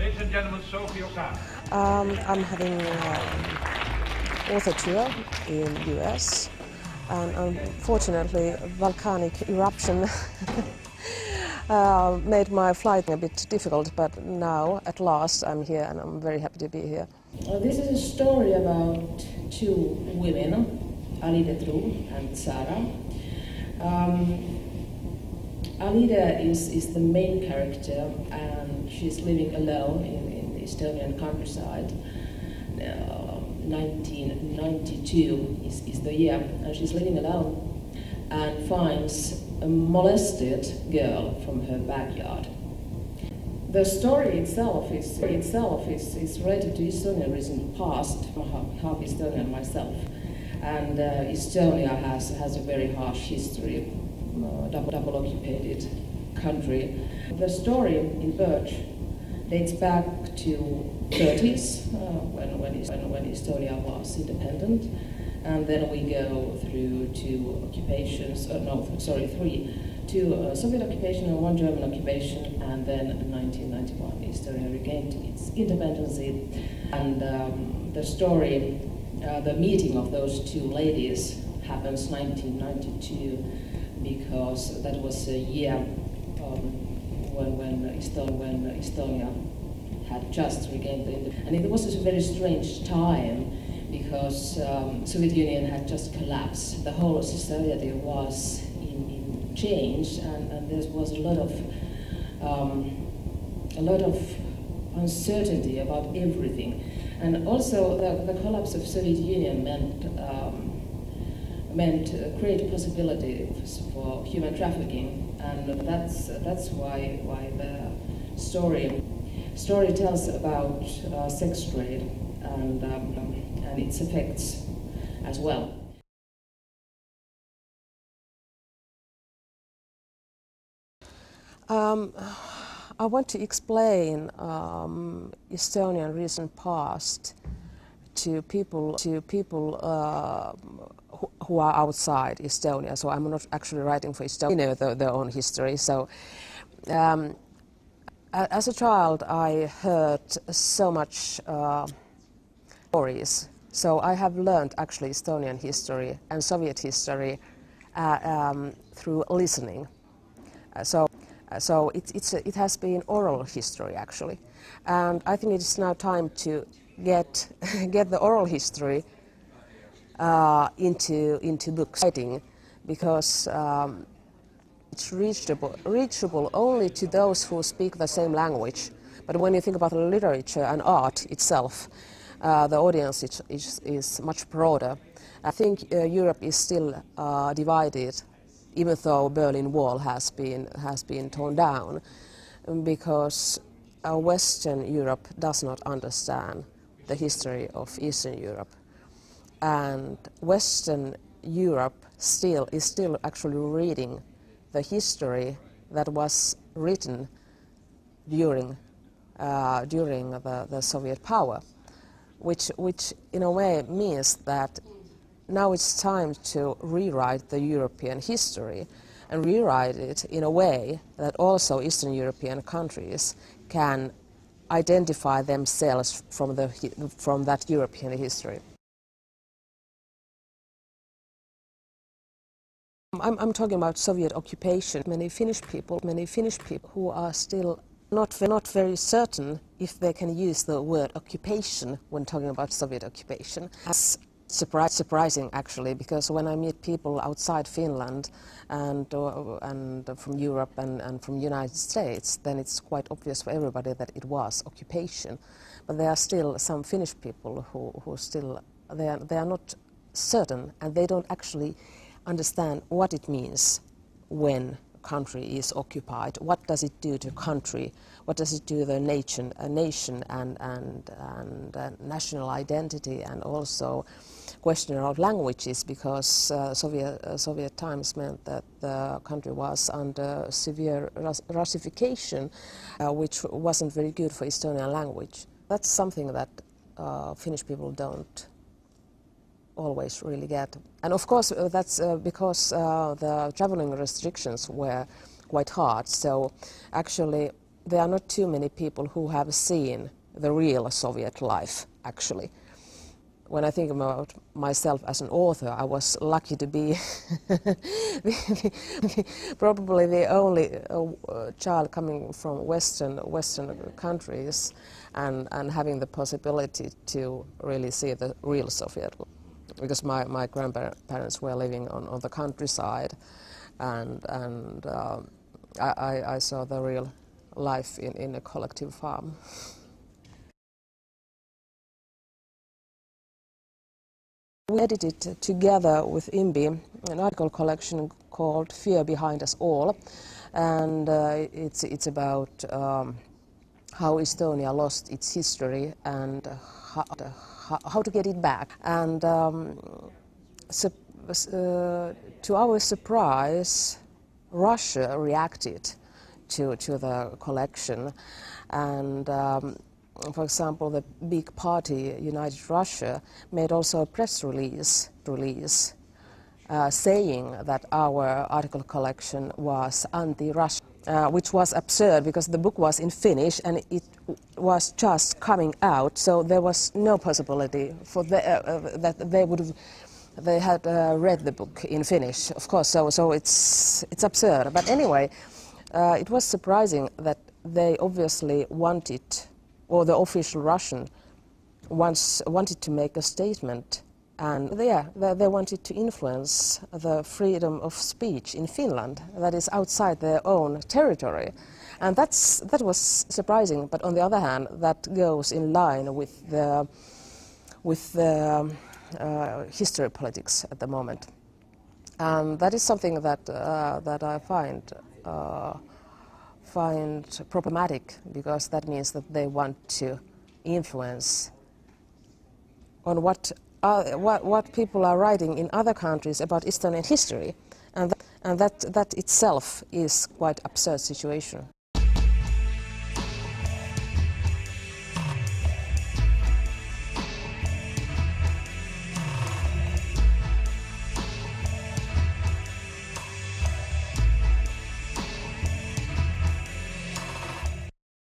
Ladies and gentlemen, Sofi Oksanen. I'm having author tour in US, and unfortunately volcanic eruption made my flight a bit difficult, but now at last I'm here and I'm very happy to be here. This is a story about two women, Alida and Sara. Alida is the main character, and she's living alone in the Estonian countryside. 1992 is the year, and she's living alone and finds a molested girl from her backyard. The story itself is related to Estonian recent past. I'm half Estonian myself, and Estonia has a very harsh history. Double occupied country. The story in Birch dates back to 30s when Estonia was independent, and then we go through two occupations. Three: two Soviet occupation and one German occupation, and then in 1991 Estonia regained its independence. And the story, the meeting of those two ladies happens 1992. Because that was a year when Estonia had just regained the independence. And it was a very strange time because Soviet Union had just collapsed. The whole society was in change, and there was a lot of uncertainty about everything. And also the collapse of Soviet Union meant great possibilities for human trafficking, and that's why the story tells about sex trade and its effects as well. I want to explain Estonian recent past to people who are outside Estonia. So I'm not actually writing for Estonia, they know their own history. So as a child I heard so much stories. So I have learned actually Estonian history and Soviet history through listening. So it has been oral history actually. And I think it's now time to get the oral history into books writing, because it's reachable only to those who speak the same language. But when you think about literature and art itself, the audience is much broader. I think Europe is still divided, even though Berlin Wall has been torn down, because Western Europe does not understand the history of Eastern Europe. And Western Europe is still actually reading the history that was written during the Soviet power, which in a way means that now it's time to rewrite the European history and rewrite it in a way that also Eastern European countries can identify themselves from that European history. I'm talking about Soviet occupation. Many Finnish people who are still not very certain if they can use the word occupation when talking about Soviet occupation. That's surprising actually, because when I meet people outside Finland and from Europe and from United States, then it's quite obvious for everybody that it was occupation. But there are still some Finnish people who still they are not certain, and they don't actually understand what it means when a country is occupied. What does it do to a country? What does it do to the nation and national identity, and also question of languages, because Soviet times meant that the country was under severe Russification, which wasn't very good for Estonian language. That's something that Finnish people don't always really get. And of course that's because the traveling restrictions were quite hard. So actually there are not too many people who have seen the real Soviet life, actually. When I think about myself as an author, I was lucky to be probably the only child coming from Western countries and having the possibility to really see the real Soviet, because my grandparents were living on the countryside, and I saw the real life in a collective farm. We edited together with Imbi an article collection called Fear Behind Us All, and it's about how Estonia lost its history and how to get it back. And to our surprise, Russia reacted to the collection, and for example, the big party United Russia made also a press release saying that our article collection was anti-Russian, which was absurd because the book was in Finnish and it was just coming out, so there was no possibility for that they had read the book in Finnish, of course. So it's absurd. But anyway, it was surprising that they obviously wanted, or the official Russian wanted to make a statement, and they wanted to influence the freedom of speech in Finland, that is outside their own territory. And that was surprising, but on the other hand, that goes in line with the history politics at the moment. And that is something that I find problematic, because that means that they want to influence on what people are writing in other countries about Estonian history, and that itself is quite absurd situation.